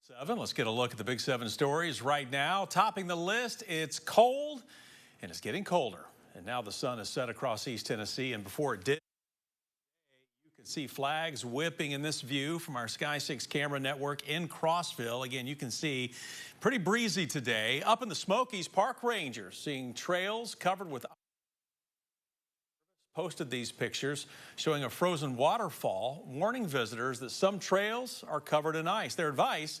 7. Let's get a look at the big 7 stories right now. Topping the list, it's cold and it's getting colder. And now the sun is set across East Tennessee, and before it did, you can see flags whipping in this view from our Sky 6 camera network in Crossville. Again, you can see pretty breezy today. Up in the Smokies, park rangers seeing trails covered with posted these pictures showing a frozen waterfall, warning visitors that some trails are covered in ice. Their advice: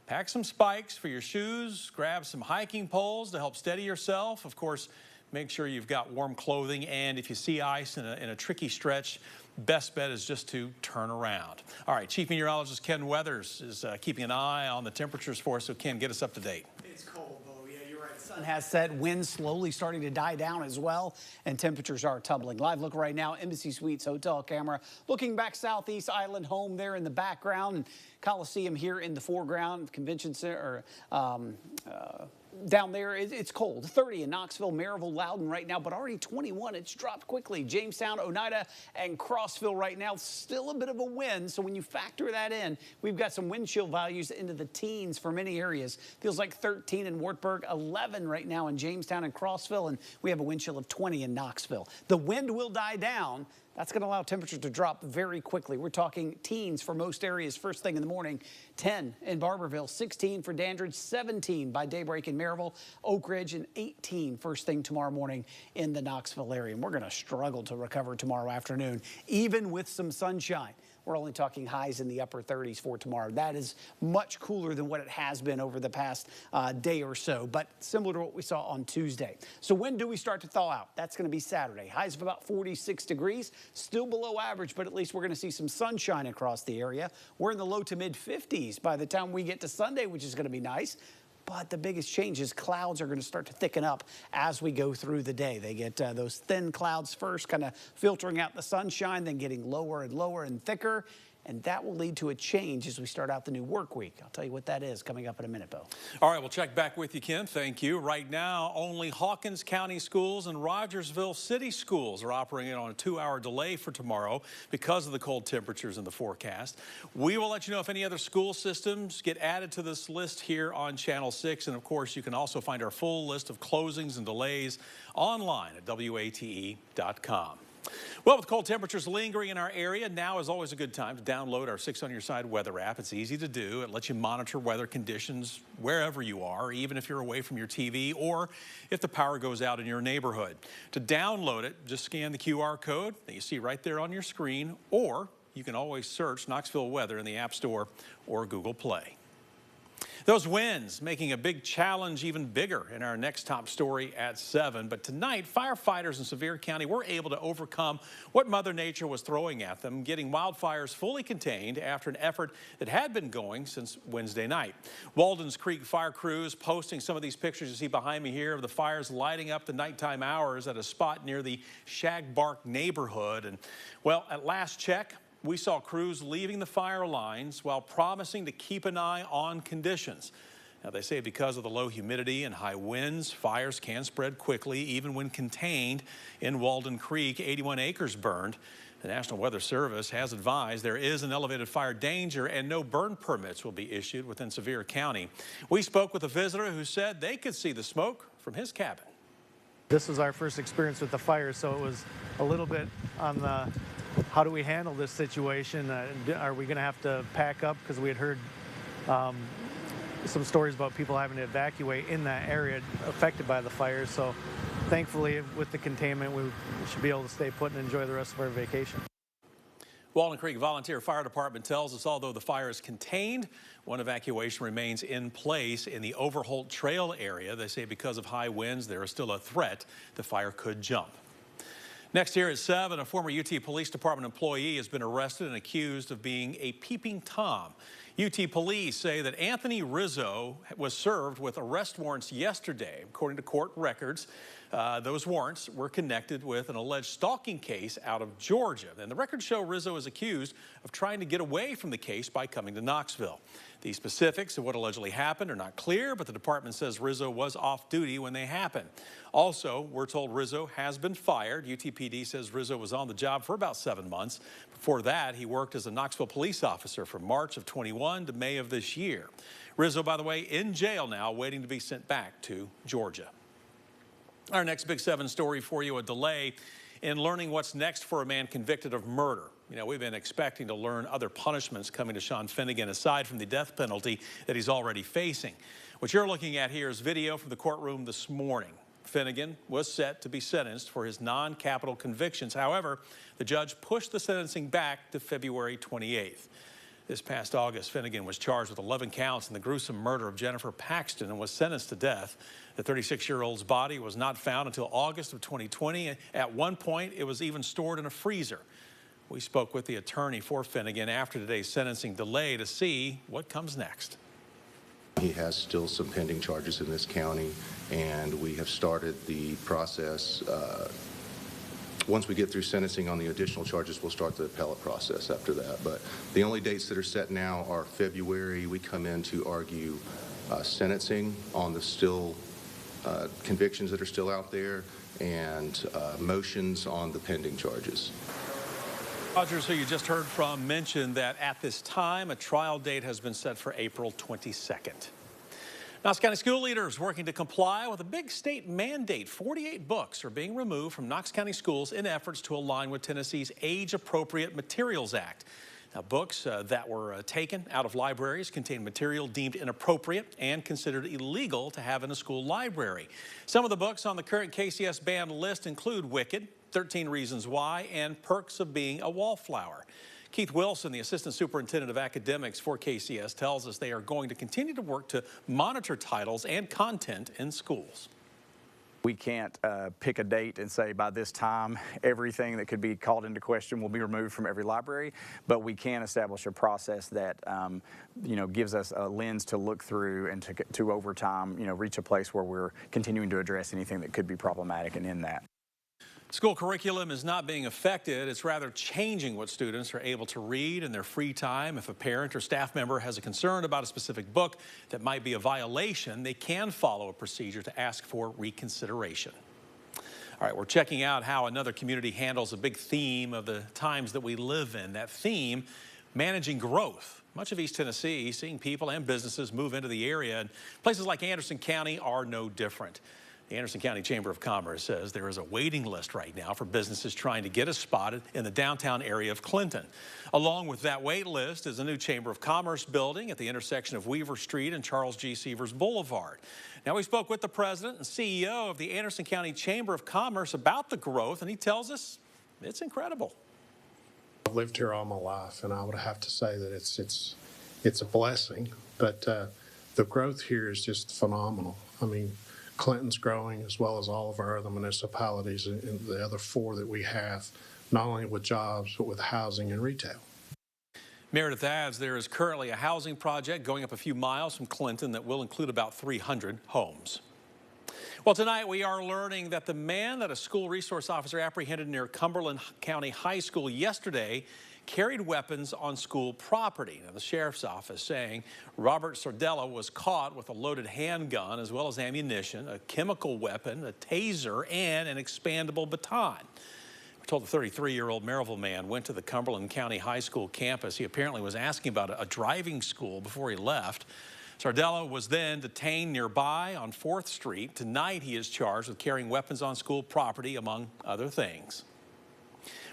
pack some spikes for your shoes, grab some hiking poles to help steady yourself. Of course, make sure you've got warm clothing, and if you see ice in a tricky stretch, best bet is just to turn around. All right, Chief Meteorologist Ken Weathers is keeping an eye on the temperatures for us. So Ken, get us up to date. It's cold, Bo. Yeah, you're right. The sun has set, winds slowly starting to die down as well, and temperatures are tumbling. Live look right now, Embassy Suites hotel camera looking back southeast Island home there in the background, and Coliseum here in the foreground, Convention Center, down there, it's cold. 30 in Knoxville, Maryville, Loudon right now, but already 21. It's dropped quickly. Jamestown, Oneida, and Crossville right now. Still a bit of a wind, so when you factor that in, we've got some wind chill values into the teens for many areas. Feels like 13 in Wartburg, 11 right now in Jamestown and Crossville, and we have a wind chill of 20 in Knoxville. The wind will die down. That's going to allow temperatures to drop very quickly. We're talking teens for most areas first thing in the morning. 10 in Barberville, 16 for Dandridge, 17 by daybreak in Maryville, Oak Ridge, and 18 first thing tomorrow morning in the Knoxville area. And we're going to struggle to recover tomorrow afternoon, even with some sunshine. We're only talking highs in the upper 30s for tomorrow. That is much cooler than what it has been over the past day or so, but similar to what we saw on Tuesday. So when do we start to thaw out? That's going to be Saturday. Highs of about 46 degrees, still below average, but at least we're going to see some sunshine across the area. We're in the low to mid 50s by the time we get to Sunday, which is going to be nice. But the biggest change is clouds are going to start to thicken up as we go through the day. They get those thin clouds first, kind of filtering out the sunshine, then getting lower and lower and thicker. And that will lead to a change as we start out the new work week. I'll tell you what that is coming up in a minute, Bo. All right, we'll check back with you, Ken. Thank you. Right now, only Hawkins County schools and Rogersville City schools are operating on a 2-hour delay for tomorrow because of the cold temperatures in the forecast. We will let you know if any other school systems get added to this list here on Channel 6. And, of course, you can also find our full list of closings and delays online at WATE.com. Well, with cold temperatures lingering in our area, now is always a good time to download our 6 on Your Side weather app. It's easy to do. It lets you monitor weather conditions wherever you are, even if you're away from your TV or if the power goes out in your neighborhood. To download it, just scan the QR code that you see right there on your screen, or you can always search Knoxville Weather in the App Store or Google Play. Those winds making a big challenge even bigger in our next top story at 7. But tonight, firefighters in Sevier County were able to overcome what Mother Nature was throwing at them, getting wildfires fully contained after an effort that had been going since Wednesday night. Walden's Creek fire crews posting some of these pictures you see behind me here of the fires lighting up the nighttime hours at a spot near the Shagbark neighborhood. And, well, at last check, we saw crews leaving the fire lines while promising to keep an eye on conditions. Now, they say because of the low humidity and high winds, fires can spread quickly, even when contained in Walden Creek. 81 acres burned. The National Weather Service has advised there is an elevated fire danger and no burn permits will be issued within Sevier County. We spoke with a visitor who said they could see the smoke from his cabin. This was our first experience with the fire, so it was a little bit on the how do we handle this situation? Are we going to have to pack up? Because we had heard some stories about people having to evacuate in that area affected by the fire. So thankfully, with the containment, we should be able to stay put and enjoy the rest of our vacation. Walden Creek Volunteer Fire Department tells us although the fire is contained, one evacuation remains in place in the Overholt Trail area. They say because of high winds, there is still a threat the fire could jump. Next here at 7, a former UT Police Department employee has been arrested and accused of being a peeping Tom. UT Police say that Anthony Rizzo was served with arrest warrants yesterday. According to court records, Those warrants were connected with an alleged stalking case out of Georgia. And the records show Rizzo is accused of trying to get away from the case by coming to Knoxville. The specifics of what allegedly happened are not clear, but the department says Rizzo was off duty when they happened. Also, we're told Rizzo has been fired. UTPD says Rizzo was on the job for about 7 months. Before that, he worked as a Knoxville police officer from March of 21 to May of this year. Rizzo, by the way, in jail now, waiting to be sent back to Georgia. Our next Big 7 story for you, a delay in learning what's next for a man convicted of murder. You know, we've been expecting to learn other punishments coming to Sean Finnegan aside from the death penalty that he's already facing. What you're looking at here is video from the courtroom this morning. Finnegan was set to be sentenced for his non-capital convictions. However, the judge pushed the sentencing back to February 28th. This past August, Finnegan was charged with 11 counts in the gruesome murder of Jennifer Paxton and was sentenced to death. The 36-year-old's body was not found until August of 2020. At one point, it was even stored in a freezer. We spoke with the attorney for Finnegan after today's sentencing delay to see what comes next. He has still some pending charges in this county, and we have started the process. Once we get through sentencing on the additional charges, we'll start the appellate process after that. But the only dates that are set now are February. We come in to argue sentencing on the still convictions that are still out there, and motions on the pending charges. Rogers, who you just heard from, mentioned that at this time, a trial date has been set for April 22nd. Knox County school leaders working to comply with a big state mandate. 48 books are being removed from Knox County schools in efforts to align with Tennessee's Age-Appropriate Materials Act. Now, books that were taken out of libraries contain material deemed inappropriate and considered illegal to have in a school library. Some of the books on the current KCS banned list include Wicked, 13 Reasons Why, and Perks of Being a Wallflower. Keith Wilson, the Assistant Superintendent of Academics for KCS, tells us they are going to continue to work to monitor titles and content in schools. We can't pick a date and say by this time everything that could be called into question will be removed from every library, but we can establish a process that gives us a lens to look through and to over time reach a place where we're continuing to address anything that could be problematic and in that. School curriculum is not being affected. It's rather changing what students are able to read in their free time. If a parent or staff member has a concern about a specific book that might be a violation, they can follow a procedure to ask for reconsideration. All right, we're checking out how another community handles a big theme of the times that we live in. That theme, managing growth. Much of East Tennessee, seeing people and businesses move into the area, and places like Anderson County are no different. The Anderson County Chamber of Commerce says there is a waiting list right now for businesses trying to get a spot in the downtown area of Clinton. Along with that wait list is a new Chamber of Commerce building at the intersection of Weaver Street and Charles G. Sievers Boulevard. Now, we spoke with the president and CEO of the Anderson County Chamber of Commerce about the growth, and he tells us it's incredible. I've lived here all my life, and I would have to say that it's a blessing, but the growth here is just phenomenal. I mean, Clinton's growing as well as all of our other municipalities and the other 4 that we have, not only with jobs, but with housing and retail. Meredith adds there is currently a housing project going up a few miles from Clinton that will include about 300 homes. Well, tonight we are learning that the man that a school resource officer apprehended near Cumberland County High School yesterday carried weapons on school property. Now, the sheriff's office saying Robert Sardella was caught with a loaded handgun as well as ammunition, a chemical weapon, a taser, and an expandable baton. We're told the 33-year-old Maryville man went to the Cumberland County High School campus. He apparently was asking about a driving school before he left. Sardella was then detained nearby on 4th Street. Tonight, he is charged with carrying weapons on school property, among other things.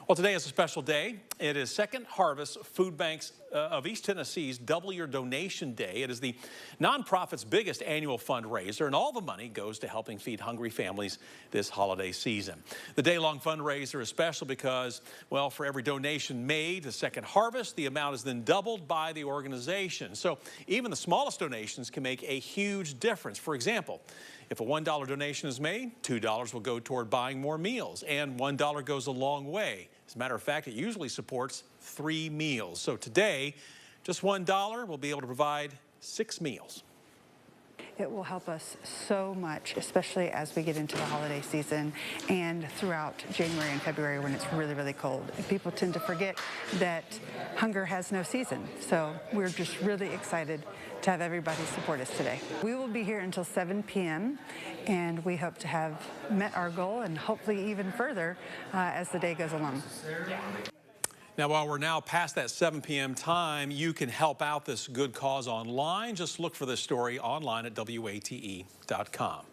Well, today is a special day. It is Second Harvest Food Banks of East Tennessee's Double Your Donation Day. It is the nonprofit's biggest annual fundraiser, and all the money goes to helping feed hungry families this holiday season. The day-long fundraiser is special because, well, for every donation made to Second Harvest, the amount is then doubled by the organization. So even the smallest donations can make a huge difference. For example, if a $1 donation is made, $2 will go toward buying more meals, and $1 goes a long way. As a matter of fact, it usually supports 3 meals. So today, just $1 will be able to provide 6 meals. It will help us so much, especially as we get into the holiday season and throughout January and February when it's really, really cold. And people tend to forget that hunger has no season. So we're just really excited to have everybody support us today. We will be here until 7 p.m. and we hope to have met our goal and hopefully even further as the day goes along. Now, while we're now past that 7 p.m. time, you can help out this good cause online. Just look for this story online at WATE.com.